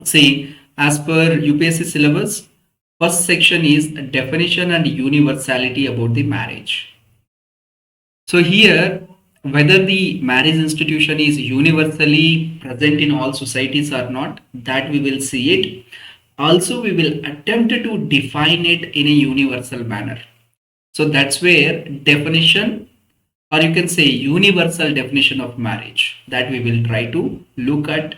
See, as per UPSC syllabus, first section is definition and universality about the marriage. So here, whether the marriage institution is universally present in all societies or not, that we will see it. Also, we will attempt to define it in a universal manner. So that's where definition, or you can say universal definition of marriage, that we will try to look at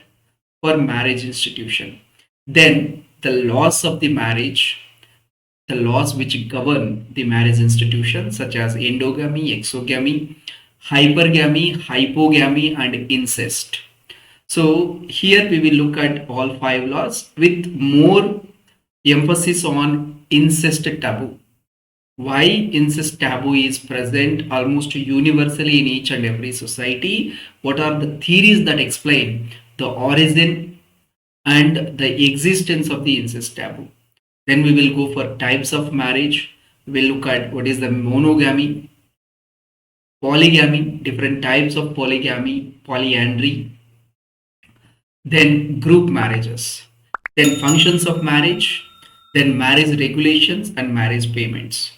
for marriage institution. Then the laws of the marriage, the laws which govern the marriage institution, such as endogamy, exogamy, hypergamy, hypogamy, and incest. So here we will look at all five laws with more emphasis on incest taboo. Why incest taboo is present almost universally in each and every society? What are the theories that explain the origin and the existence of the incest taboo? Then we will go for types of marriage. We will look at what is the monogamy, polygamy, different types of polygamy, polyandry, then group marriages, then functions of marriage, then marriage regulations and marriage payments.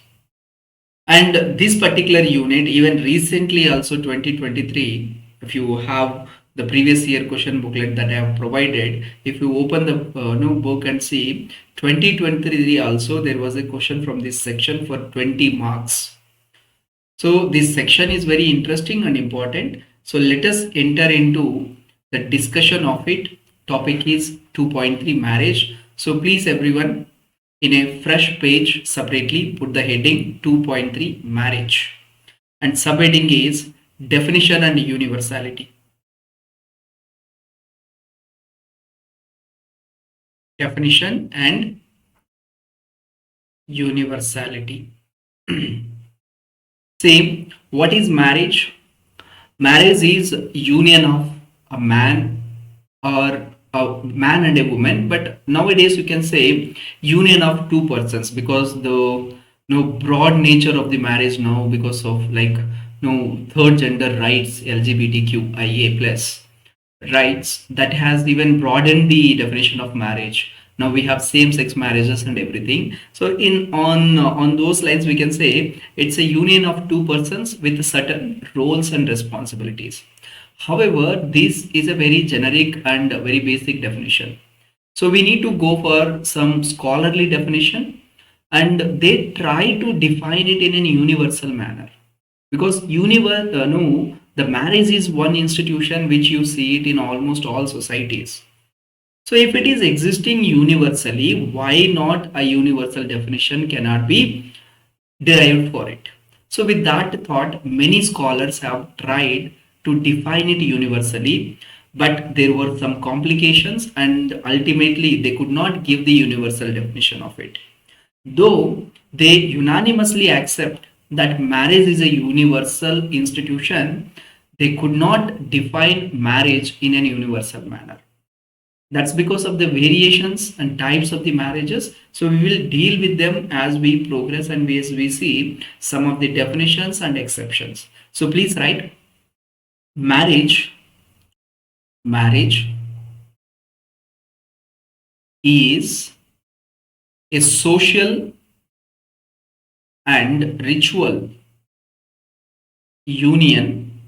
And this particular unit, even recently also 2023, if you have the previous year question booklet that I have provided, if you open the book and see 2023 also, there was a question from this section for 20 marks. So this section is very interesting and important. So let us enter into the discussion of it. Topic is 2.3 marriage. So please everyone, in a fresh page separately put the heading 2.3 marriage, and subheading is definition and universality. Definition and universality. Same, what is marriage? Marriage is union of a man or a man and a woman, but nowadays you can say union of two persons, because the broad nature of the marriage now, because of like third gender rights, LGBTQIA plus rights, that has even broadened the definition of marriage. Now we have same sex marriages and everything. So in on those lines we can say it's a union of two persons with certain roles and responsibilities. However, this is a very generic and very basic definition. So we need to go for some scholarly definition, and they try to define it in a universal manner, because no, the marriage is one institution which you see it in almost all societies. So if it is existing universally, why not a universal definition cannot be derived for it? So with that thought, many scholars have tried to define it universally, but there were some complications and ultimately they could not give the universal definition of it. Though they unanimously accept that marriage is a universal institution, they could not define marriage in a universal manner. That's because of the variations and types of the marriages. So we will deal with them as we progress and as we see some of the definitions and exceptions. So please write marriage. Marriage is a social and ritual union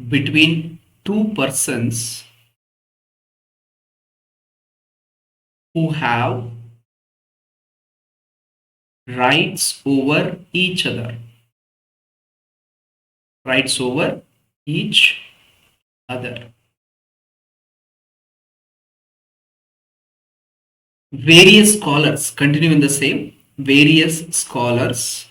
between two persons who have rights over each other. Rights over each other. Various scholars, continue in the same, various scholars,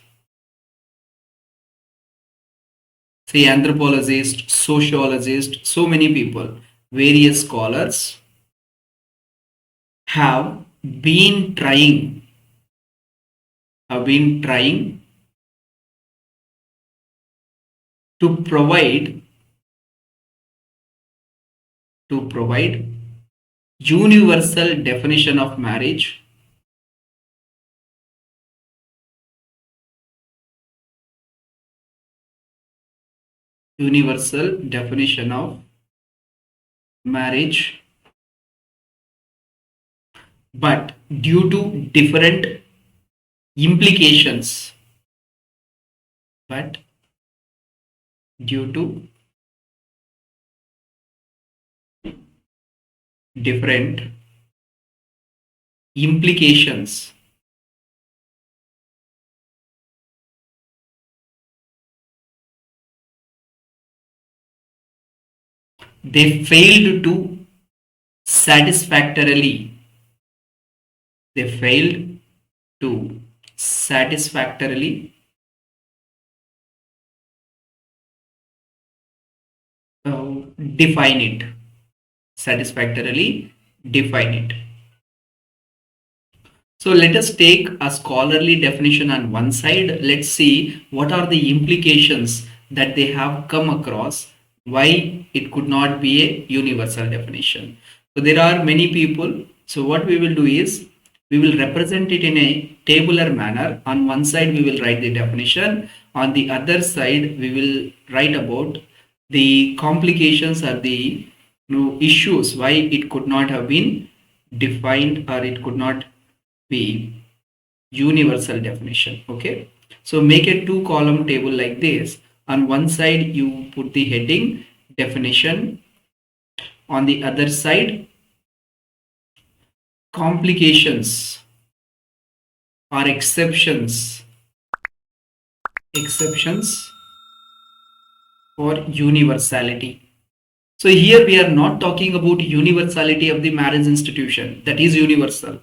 say anthropologist, sociologist, so many people, various scholars have been trying to provide universal definition of marriage, universal definition of marriage but due to different implications, but due to different implications, they failed to satisfactorily, they failed to satisfactorily define it, satisfactorily define it. So let us take a scholarly definition on one side. Let's see what are the implications that they have come across, why it could not be a universal definition. So there are many people. So what we will do is we will represent it in a tabular manner. On one side we will write the definition. On the other side we will write about the complications or the issues why it could not have been defined or it could not be universal definition. Okay, so make a two column table like this. On one side you put the heading definition, on the other side complications or exceptions for universality. So here we are not talking about universality of the marriage institution, that is universal,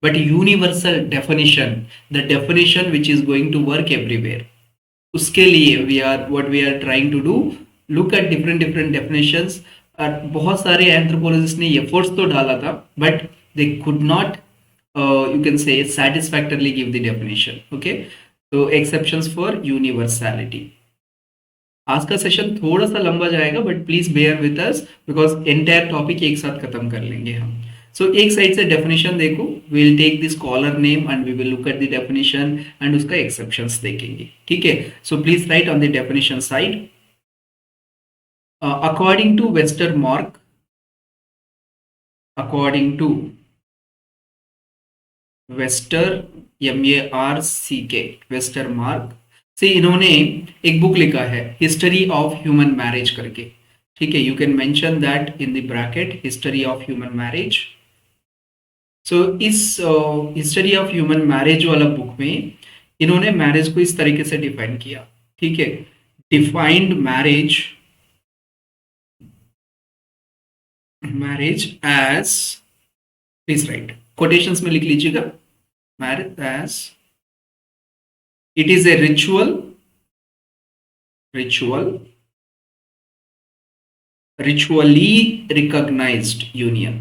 but universal definition, the definition which is going to work everywhere. उसके लिए we are what we are trying to do, look at different definitions. बहुत सारे anthropologist ने efforts तो डाला था, but they could not you can say satisfactorily give the definition. Okay, so exceptions for universality. आज का सेशन थोड़ा सा लंबा जाएगा, but please bear with us because entire topic एक साथ खत्म कर लेंगे हम. सो एक साइड से डेफिनेशन देखो, we will take this scholar name and we will look at the definition and उसका एक्सेप्शंस देखेंगे. ठीक है, so please write on the definition side. According to Westermarck, according to Westermarck से इन्होंने एक बुक लिखा है हिस्ट्री ऑफ ह्यूमन मैरिज करके. ठीक है, you can mention that in the bracket, history of human marriage. So इस हिस्ट्री ऑफ ह्यूमन मैरिज वाला बुक में इन्होंने मैरिज को इस तरीके से डिफाइन किया. ठीक है, defined marriage as, please write, quotations में लिख लीजिएगा, marriage as it is a ritually recognized union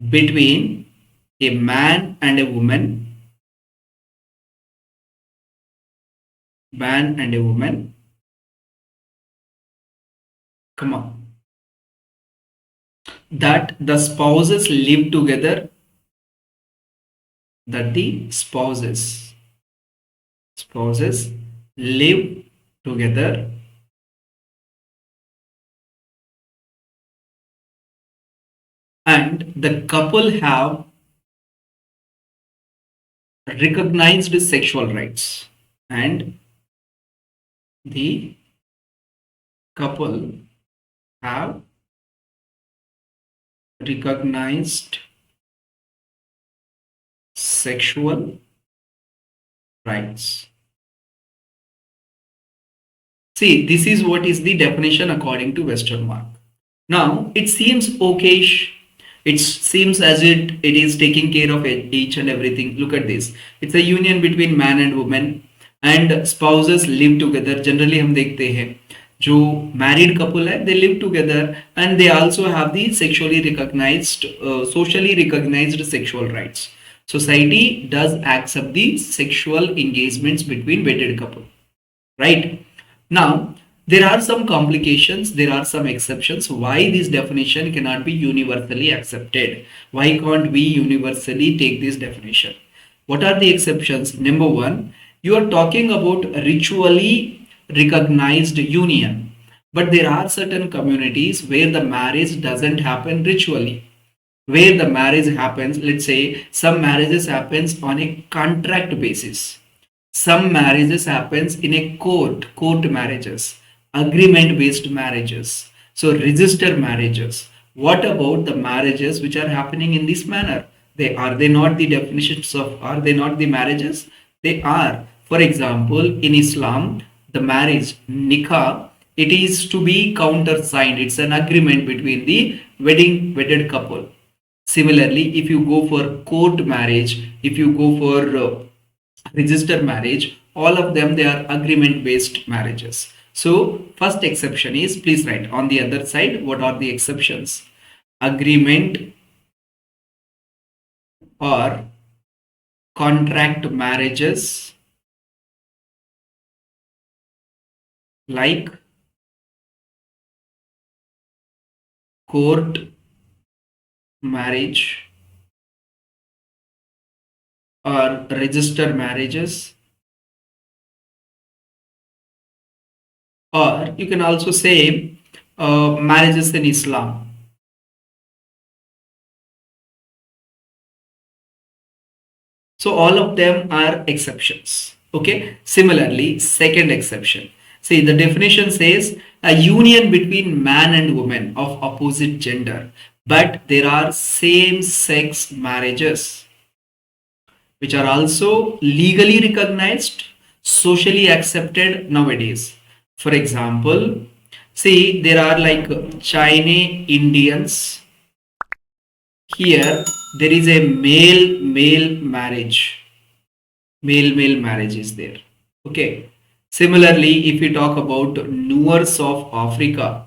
between a man and a woman, come on, that the spouses live together, live together and the couple have recognized sexual rights, and the couple have recognized sexual rights. See, this is what is the definition according to Westermark. Now it seems okayish, it seems as it is taking care of each and everything. Look at this, it's a union between man and woman and spouses live together. Generally हम देखते हैं जो married couple है, they live together and they also have the sexually recognised, socially recognised sexual rights. Society does accept the sexual engagements between wedded couple, right? Now there are some complications, there are some exceptions why this definition cannot be universally accepted. Why can't we universally take this definition? What are the exceptions? Number one, you are talking about ritually recognized union. But there are certain communities where the marriage doesn't happen ritually, where the marriage happens, let's say some marriages happens on a contract basis, some marriages happens in a court marriages, agreement based marriages, so registered marriages. What about the marriages which are happening in this manner? They not the definitions of, are they not the marriages? They are. For example, in Islam, the marriage nikah, it is to be countersigned. It's an agreement between the wedded couple. Similarly, if you go for court marriage, if you go for registered marriage, all of them they are agreement based marriages. So first exception is, please write on the other side what are the exceptions. Agreement or contract marriages like court marriage or registered marriages, or you can also say marriages in Islam. So all of them are exceptions. Okay. Similarly, second exception. See, the definition says a union between man and woman of opposite gender, but there are same sex marriages which are also legally recognized, socially accepted nowadays. For example, see, there are like Chinese Indians. Here, there is a male marriage. Male marriage is there. Okay. Similarly, if we talk about Newers of Africa,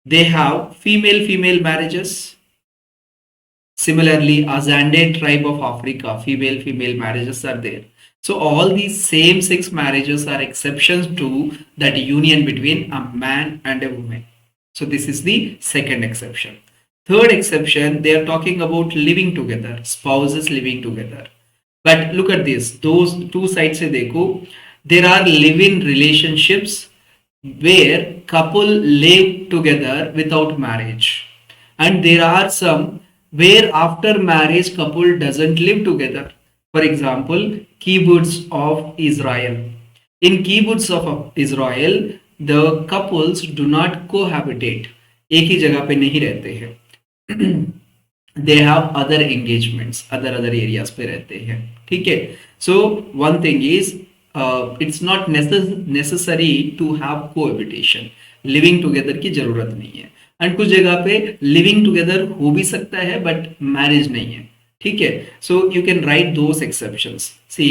they have female marriages. Similarly, Azande tribe of Africa, female marriages are there. So all these same sex marriages are exceptions to that union between a man and a woman. So this is the second exception. Third exception, they are talking about living together, spouses living together. But look at this, those two sides se dekho, there are live-in relationships where couple live together without marriage. And there are some where after marriage couple doesn't live together. For example, kibbutz of Israel. In kibbutz of Israel, the couples do not cohabitate. एक ही जगह पे नहीं रहते हैं. They have other engagements, other areas पे रहते हैं. ठीक है. So one thing is, it's not necessary to have cohabitation. Living together की जरूरत नहीं है. एंड कुछ जगह पे लिविंग टुगेदर हो भी सकता है बट मैरिज नहीं है. ठीक है. So you can write those exceptions. See,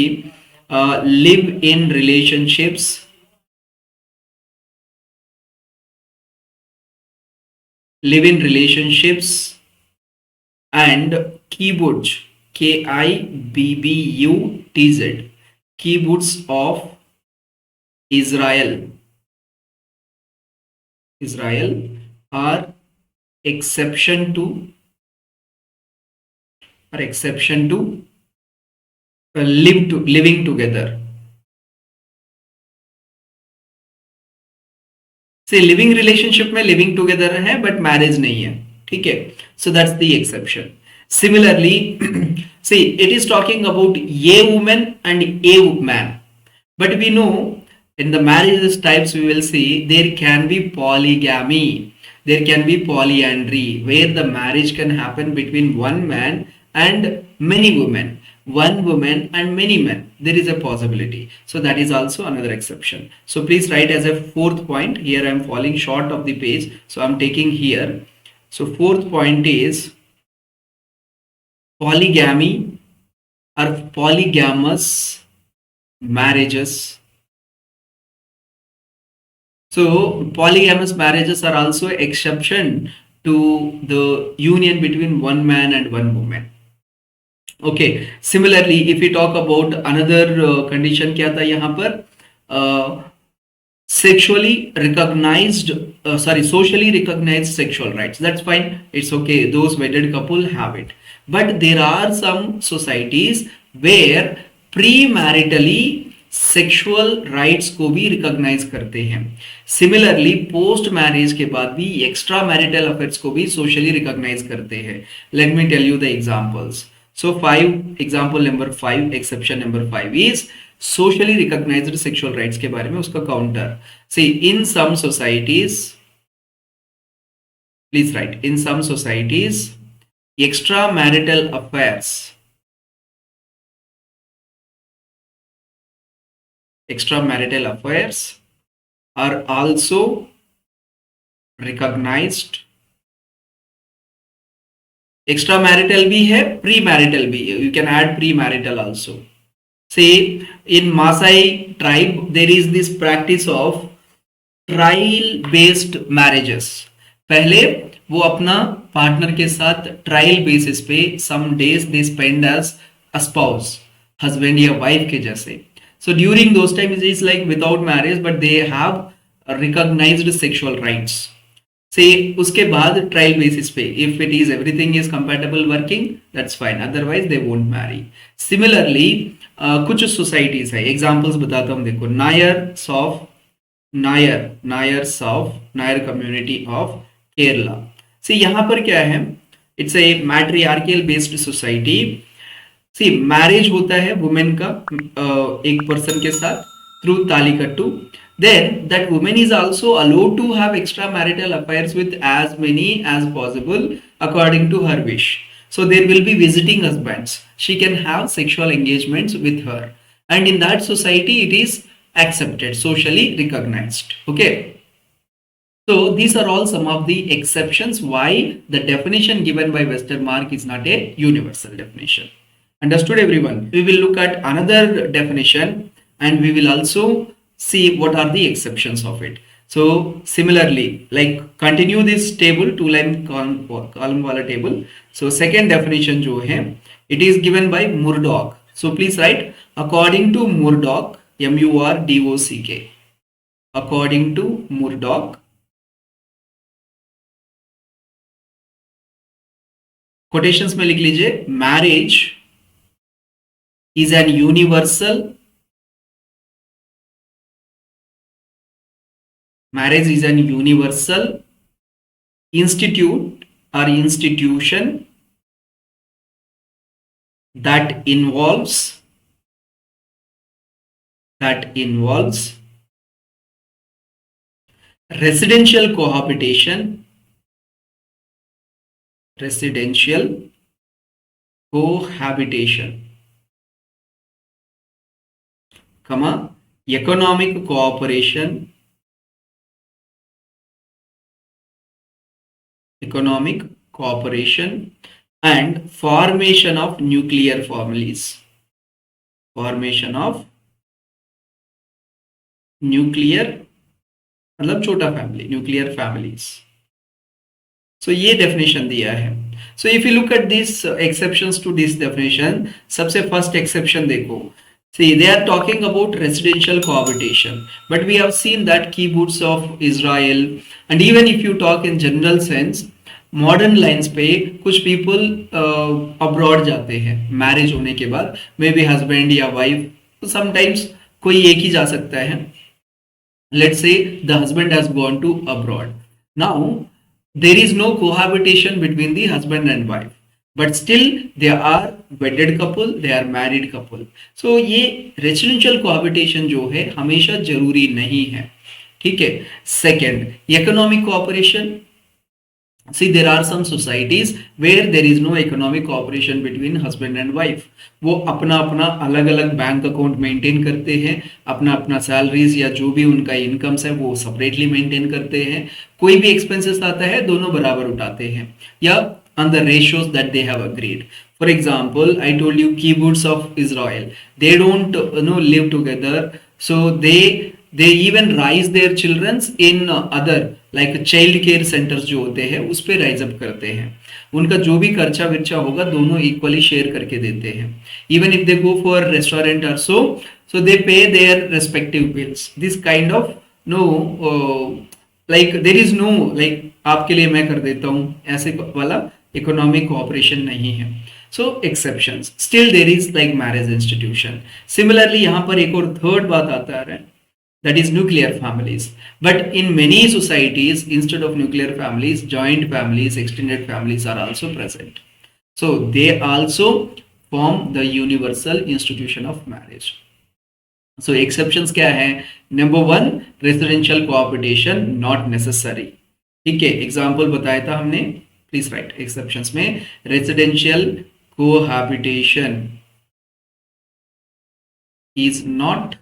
live in relationships, live in relationships, and kibbutz, kibbutz, kibbutz of Israel are exception to living together. से लिविंग रिलेशनशिप में लिविंग टुगेदर है बट मैरिज नहीं है. ठीक है. So that's the exception. Similarly, see, it is talking about a women and a man, but we know in the marriages types we will see there can be polygamy, there can be polyandry, where the marriage can happen between one man and many women, one woman and many men. There is a possibility. So that is also another exception. So please write as a fourth point. Here I am falling short of the page, so I am taking here. So fourth point is polygamy or polygamous marriages. So polygamous marriages are also exception to the union between one man and one woman. Okay. Similarly, if we talk about another condition, क्या था यहाँ पर, socially recognized sexual rights. That's fine. It's okay. Those wedded couple have it. But there are some societies where premaritally sexual rights को भी recognise करते हैं। Similarly post marriage के बाद भी एक्स्ट्रा मैरिटल अफेयर्स को भी सोशली रिकॉग्नाइज करते हैं। Let me tell you the examples. So 5 example number 5, exception number 5 is socially recognised sexual rights के बारे में उसका counter. See in some societies, please write, in some societies extra marital affairs, extramarital affairs are also recognized। extramarital भी है, premarital भी है, you can add premarital also। say in Maasai tribe there is this practice of trial based marriages। पहले वो अपना partner के साथ trial basis पे some days they spend as a spouse, husband या वाइफ के जैसे। So during those times it is like without marriage but they have recognized sexual rights। Say उसके बाद trial basis पे if it is everything is compatible working that's fine, otherwise they won't marry। Similarly कुछ societies है, examples बताता हूँ देखो। Nair community of Kerala। See यहाँ पर क्या है, it's a matriarchal based society। See marriage होता है वुमेन का एक पर्सन के साथ through Talikettu, then that woman is also allowed to have extra marital affairs with as many as possible according to her wish। So there will be visiting husbands, she can have sexual engagements with her and in that society it is accepted, socially recognized। Okay, so these are all some of the exceptions why the definition given by Westermark is not a universal definition। Understood everyone? We will look at another definition and we will also see what are the exceptions of it। So similarly like continue this table, 2 line column wala table। So second definition जो है it is given by Murdoch। So please write according to Murdoch, MURDOCK, according to Murdoch quotations में लिख लीजिए marriage is an universal, marriage is an universal institute or institution that involves residential cohabitation, comma, economic cooperation, and formation of nuclear families, मतलब छोटा family, nuclear families. सो ये definition दिया है। So if you look at this exceptions to this definition, सबसे first exception देखो। See, they are talking about residential cohabitation, but we have seen that kibbutz of Israel, and even if you talk in general sense, modern lines पे कुछ people abroad जाते हैं marriage होने के बाद, maybe husband या wife, तो sometimes कोई एक ही जा सकता है। Let's say the husband has gone to abroad, now there is no cohabitation between the husband and wife, but still they are wedded couple, they are married couple. So ये residential कोहाबिटेशन जो है हमेशा जरूरी नहीं है, ठीक है। Second, economic cooperation. See, there are some societies where there is no economic cooperation between husband and wife। वो अपना अपना अलग अलग बैंक अकाउंट मेंटेन करते हैं, अपना अपना सैलरीज या जो भी उनका इनकम्स है वो सेपरेटली मेंटेन करते हैं। कोई भी एक्सपेंसेस आता है दोनों बराबर उठाते हैं या on the ratios that they have agreed। For example, I told you kibbutz of Israel, they don't live together, so they even raise their children in other like child care centres जो होते हैं उस पे rise up करते हैं। उनका जो भी खर्चा विर्चा होगा दोनों इक्वली शेयर करके देते हैं। Even if they go for restaurant और so they pay their respective bills. This kind of like there is no like आपके लिए मैं कर देता हूँ ऐसे वाला इकोनॉमिक कोऑपरेशन नहीं है। So exceptions still there is like marriage institution. Similarly यहाँ पर एक और थर्ड बात आता है, that is nuclear families. But in many societies, instead of nuclear families, joint families, extended families are also present. So they also form the universal institution of marriage. So exceptions क्या है? Number one, residential cooperation not necessary. ठीक है, example बताया था हमने. Please right exceptions में residential cohabitation is not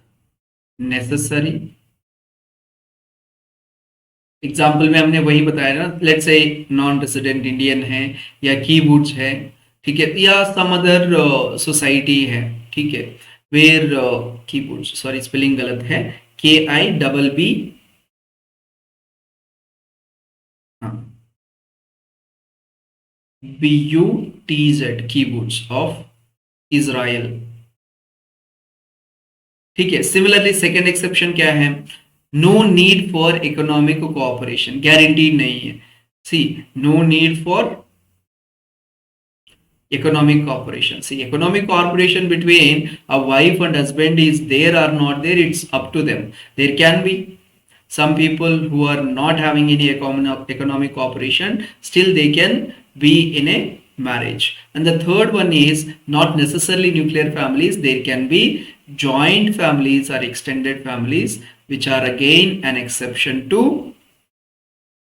necessary. Example में हमने वही बताया ना, let's say non resident Indian है या कीबोर्ड्स है, ठीक है, या सम अदर सोसाइटी है, ठीक है, वेयर कीबोर्ड्स, सॉरी स्पेलिंग गलत है, KIBB, हाँ, BUTZ, कीबोर्ड्स ऑफ इजराइल. ठीक है. सिमिलरली सेकेंड एक्सेप्शन क्या है? No need for economic cooperation, guaranteed नहीं है. See, no need for economic cooperation. See, economic cooperation between a wife and husband is there or not there, it's up to them. There can be some people who are not having any economic cooperation, still they can be in a marriage. And the third one is not necessarily nuclear families, there can be joint families or extended families, which are again an exception to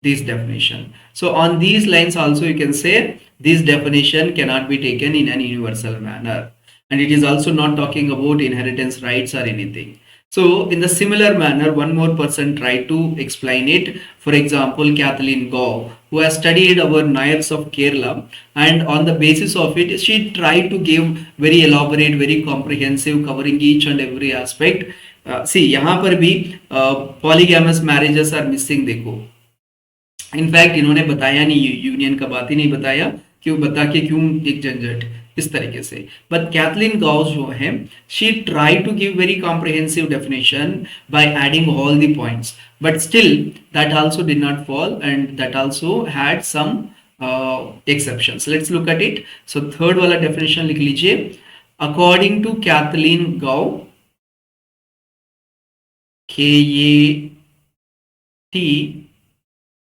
this definition. So on these lines also you can say this definition cannot be taken in an universal manner, and it is also not talking about inheritance rights or anything. So in the similar manner, one more person tried to explain it. For example, Kathleen Gow, who has studied our Nayars of Kerala, and on the basis of it she tried to give very elaborate, very comprehensive, covering each and every aspect. See, यहाँ पर भी polygamous marriages are missing. देखो, in fact इन्होंने बताया नहीं, union का बात ही नहीं बताया, क्यों बता के क्यों एक झंझट इस तरीके से. बट कैथलीन गॉस जो है, she try to give very comprehensive definition by adding all the points, but still that also did not fall and that also had some exceptions. Let's look at it. So third वाला definition लिख लीजिए. According to Kathleen Gough,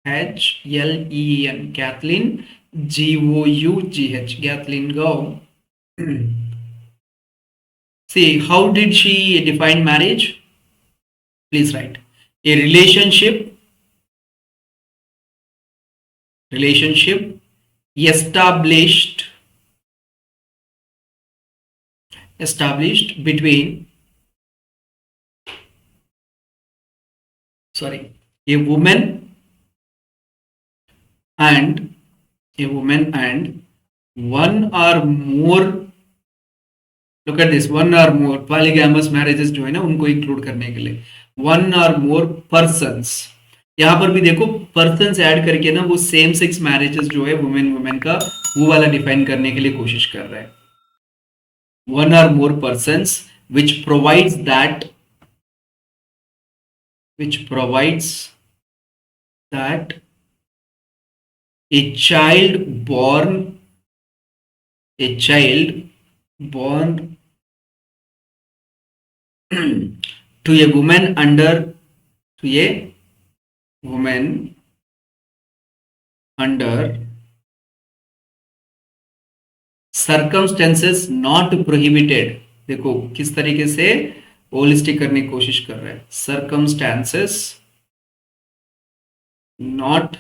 KATHLEEN, Kathleen, GOUGH, Kathleen Gow. See, how did she define marriage? Please write. A relationship established between, sorry, a woman and one or more, look at this, one or more polygamous marriages जो है ना, उनको include करने के लिए one or more persons. यहाँ पर भी देखो पर्सन्स ऐड करके ना वो सेम सेक्स मैरिजेस जो है वुमेन वुमेन का, वो वाला डिफाइन करने के लिए कोशिश कर रहा है. one or more persons which provides that a child born to a woman under circumstances not prohibited. देखो किस तरीके से होलिस्टिक करने की कोशिश कर रहा है. circumstances not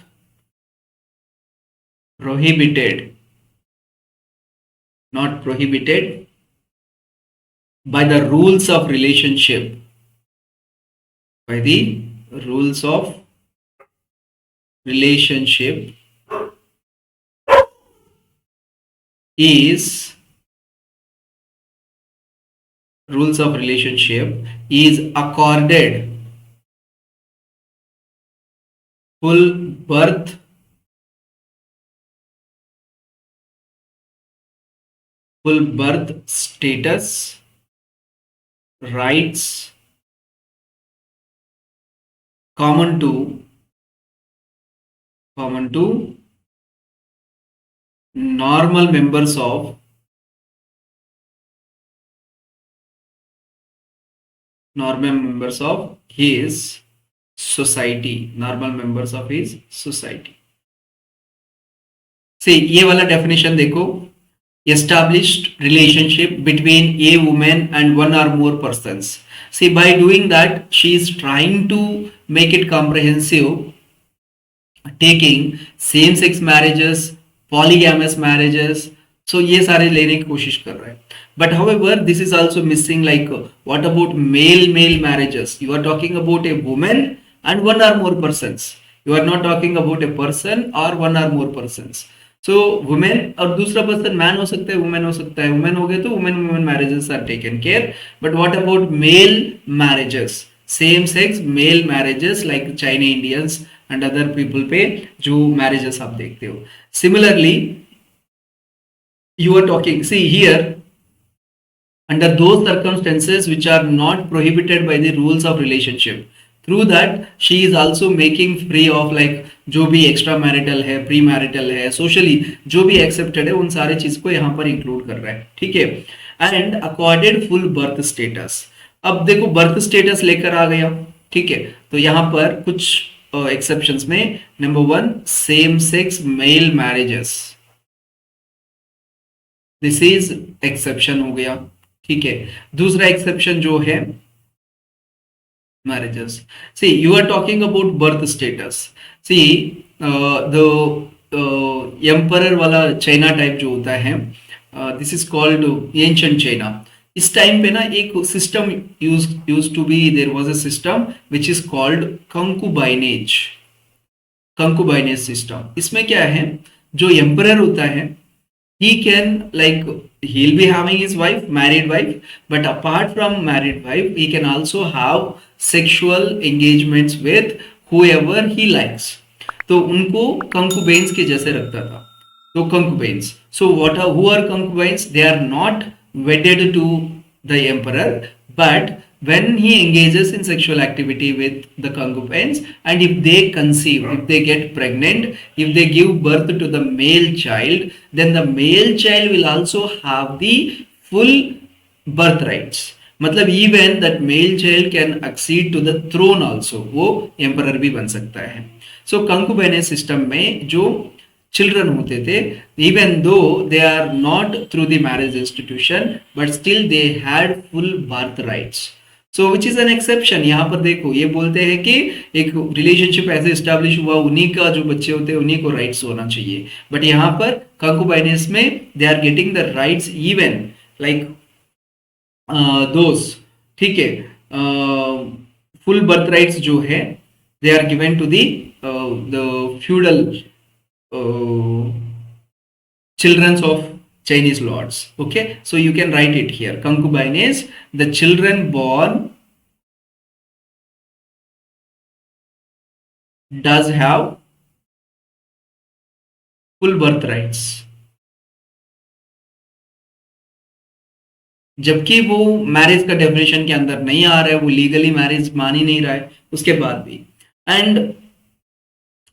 prohibited by the rules of relationship, is accorded full birth status, rights common to normal members of normal members of his society, normal members of his society. See, ये वाला definition देखो, established relationship between a woman and one or more persons. See, by doing that, she is trying to make it comprehensive, taking same sex marriages, polygamous marriages, so ये सारे लेने की कोशिश कर रहा है. But however, this is also missing, like what about male marriages? You are talking about a woman and one or more persons. You are not talking about a person or one or more persons. So women और दूसरा person man हो सकता है, women हो सकता है. Women हो गए तो women marriages are taken care. But what about male marriages, same sex male marriages like China Indians and other people पे जो मैरिजेस आप देखते हो. Similarly you are talking, see here, under those circumstances which are not prohibited by the rules of relationship, through that she is also making free of like जो भी extra marital है, pre marital है, socially जो भी accepted है, उन सारे चीज को यहाँ पर इंक्लूड कर रहा है. ठीक है. And accorded full birth status. अब देखो बर्थ स्टेटस लेकर आ गया. ठीक है. तो यहाँ पर कुछ एक्सेप्शंस में number 1 same sex male marriages, this is exception हो गया. ठीक है. दूसरा एक्सेप्शन जो है marriages. See, you are talking about birth status. See, the emperor वाला चाइना टाइप जो होता है, this is called ancient China. इस टाइम पे ना एक system used to be, there was a system which is called concubinage. concubinage system. इसमें क्या है, जो emperor होता है, he can like he'll be having his wife, married wife, but apart from married wife he can also have sexual engagements with whoever he likes. तो उनको concubines के जैसे रखता था. तो concubines, so who are concubines? They are not wedded to the emperor, but when he engages in sexual activity with the concubines, and if they conceive, if they get pregnant, if they give birth to the male child, then the male child will also have the full birth rights. मतलब even that male child can accede to the throne also, वो emperor भी बन सकता है. So concubinage system में जो children होते थे, even though they are not through the marriage institution, but still they had full birth rights. So which is an exception. यहाँ पर देखो ये बोलते हैं कि एक रिलेशनशिप ऐसे स्टैब्लिश हुआ, उन्हीं का जो बच्चे होते हैं उन्हीं को राइट्स होना चाहिए. बट यहाँ पर कंकुबाइनेस में they are getting the rights even like those. ठीक है. फुल बर्थ राइट्स जो है they are given to the feudal children of Chinese lords. Okay, so you can write it here. Concubinage, the children born does have full birth rights. जबकि वो marriage का definition के अंदर नहीं आ रहा है, वो लीगली मैरिज मान ही नहीं रहा है उसके बाद भी. एंड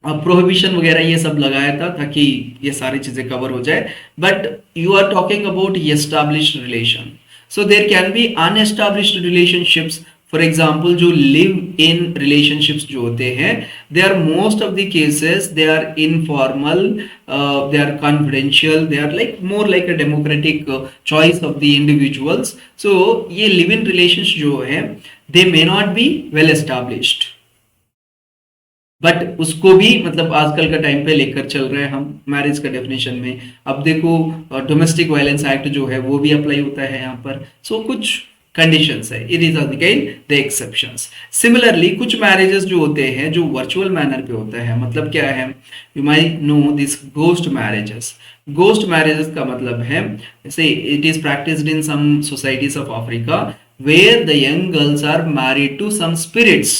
प्रोहिबिशन वगैरह ये सब लगाया था ताकि ये सारी चीजें कवर हो जाए. But you are talking about established relation. So there can be unestablished relationships. For example जो लिव इन रिलेशनशिप्स जो होते हैं, they are most of the cases they are informal, they are confidential, they are like more like a democratic choice of the individuals. So ये live in relations जो है they may not be well established, but उसको भी मतलब आजकल का time पे लेकर चल रहे हैं हम मैरिज का डेफिनेशन में. अब देखो डोमेस्टिक वायलेंस एक्ट जो है वो भी अप्लाई होता है यहाँ पर. सो कुछ कंडीशंस है, it is again the exceptions. Similarly कुछ मैरिजेस जो होते हैं जो वर्चुअल मैनर पे होता है, मतलब क्या है, you might know this ghost marriages. Ghost marriages का मतलब है जैसे it is practised in some societies of Africa where the young girls are married to some spirits.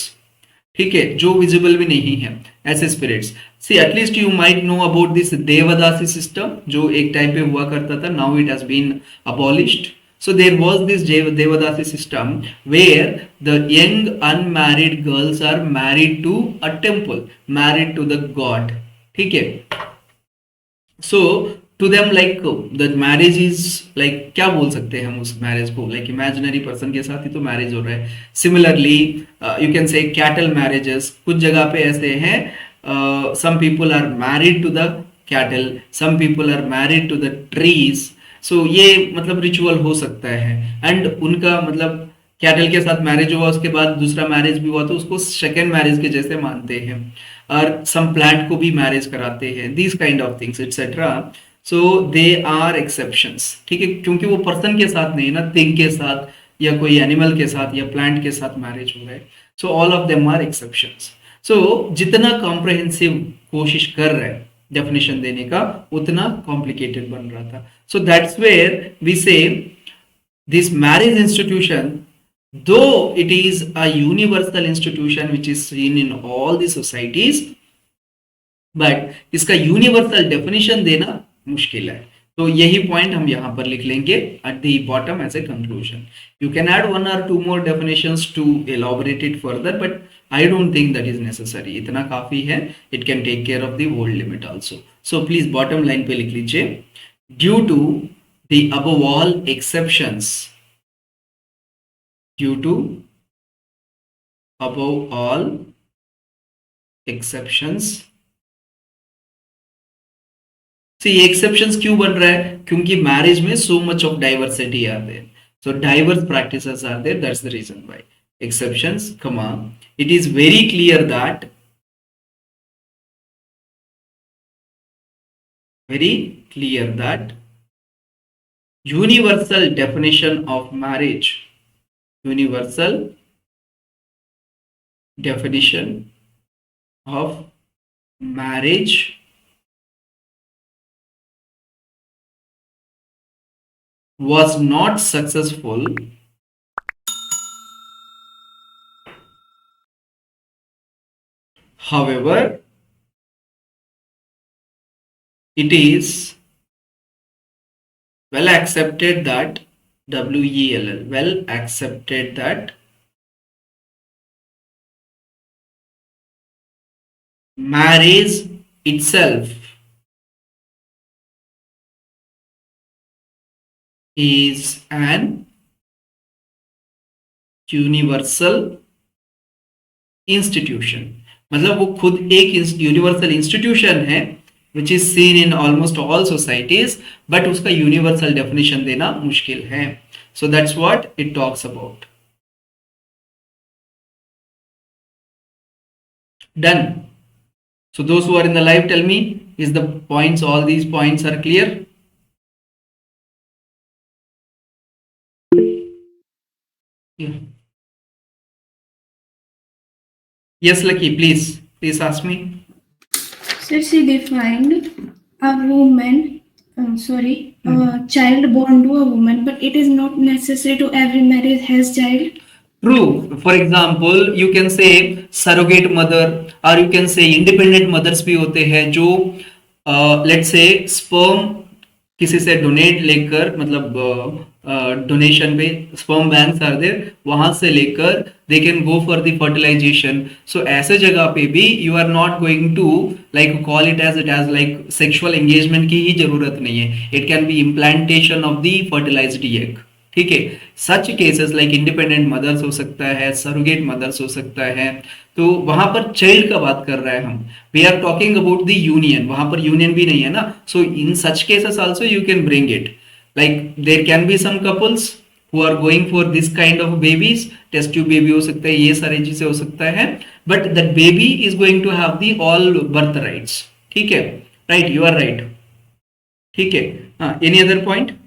ठीक है, जो विजिबल भी नहीं है, ऐसे spirits. See at least you might know about this devadasi system जो एक टाइम पे हुआ करता था. Now it has been abolished. So there was this devadasi system where the young unmarried girls are married to a temple, married to the god. ठीक है. So to them like the marriage is like, क्या बोल सकते हैं हम उस marriage को, like imaginary person के साथ ही तो मैरिज हो रहा है. Similarly you can say cattle marriages, कुछ जगह पे ऐसे हैं, some people are married to the cattle, some people are married to the trees. So ये मतलब रिचुअल हो सकता है. एंड उनका मतलब कैटल के साथ मैरिज हुआ, उसके बाद दूसरा मैरिज भी हुआ तो उसको सेकेंड मैरिज के जैसे मानते हैं. और सम प्लांट को भी मैरिज कराते हैं, this kind of things etcetera. So they are exceptions. ठीक है, क्योंकि वो पर्सन के साथ नहीं ना, थिंग के साथ या कोई एनिमल के साथ या प्लांट के साथ मैरिज हो रहा है. So all of them are exceptions. So जितना कॉम्प्रहेंसिव कोशिश कर रहे हैं डेफिनेशन देने का, उतना कॉम्प्लिकेटेड बन रहा था. सो दैट्स वेयर वी से this marriage institution, though it is a universal institution which is seen in all the societies, but इसका यूनिवर्सल डेफिनेशन देना मुश्किल है. तो यही पॉइंट हम यहाँ पर लिख लेंगे at the bottom as a conclusion. You can add one or two more definitions to elaborate it further, but I don't think that is necessary. इतना काफी है. It can take care of the word limit also. So please bottom line पे लिख लीजिए, due to the above all exceptions, due to above all exceptions. See, exceptions क्यों बन रहा है? क्योंकि मैरिज में so much of diversity are there, so diverse practices are there. That's the reason why exceptions, comma, it is very clear that, very clear that universal definition of marriage, universal definition of marriage was not successful. However, it is well accepted that, WELL, well accepted that marriage itself is an universal institution. मतलब वो खुद एक universal institution है which is seen in almost all societies, but उसका universal definition देना मुश्किल है. So that's what it talks about. Done. So those who are in the live, tell me, is the points, all these points are clear? Yeah. Yes, Lucky, please ask me. Sir, she defined a woman, a child born to a woman, but it is not necessary to every marriage has child. True. For example, you can say surrogate mother, or you can say independent mothers भी होते हैं जो let's say sperm किसी से donate लेकर, मतलब donation पे sperm banks are there, वहां से लेकर they can go for the fertilisation. So ऐसे जगह पे भी you are not going to like call it as like sexual engagement की ही जरूरत नहीं है. It can be implantation of the fertilised egg. ठीक है, such cases like independent mothers हो सकता है, सरोगेट मदर्स हो सकता है. तो वहां पर चाइल्ड का बात कर रहे हैं हम, we are talking about the union. वहां पर यूनियन भी नहीं है ना. So in such cases also you can bring it, like there can be some couples who are going for this kind of babies. Test tube baby हो सकता है, ये सारी चीजें हो सकता है, but that baby is going to have the all birth rights. ठीक है, राइट, यू आर राइट. ठीक है, हाँ, एनी अदर पॉइंट?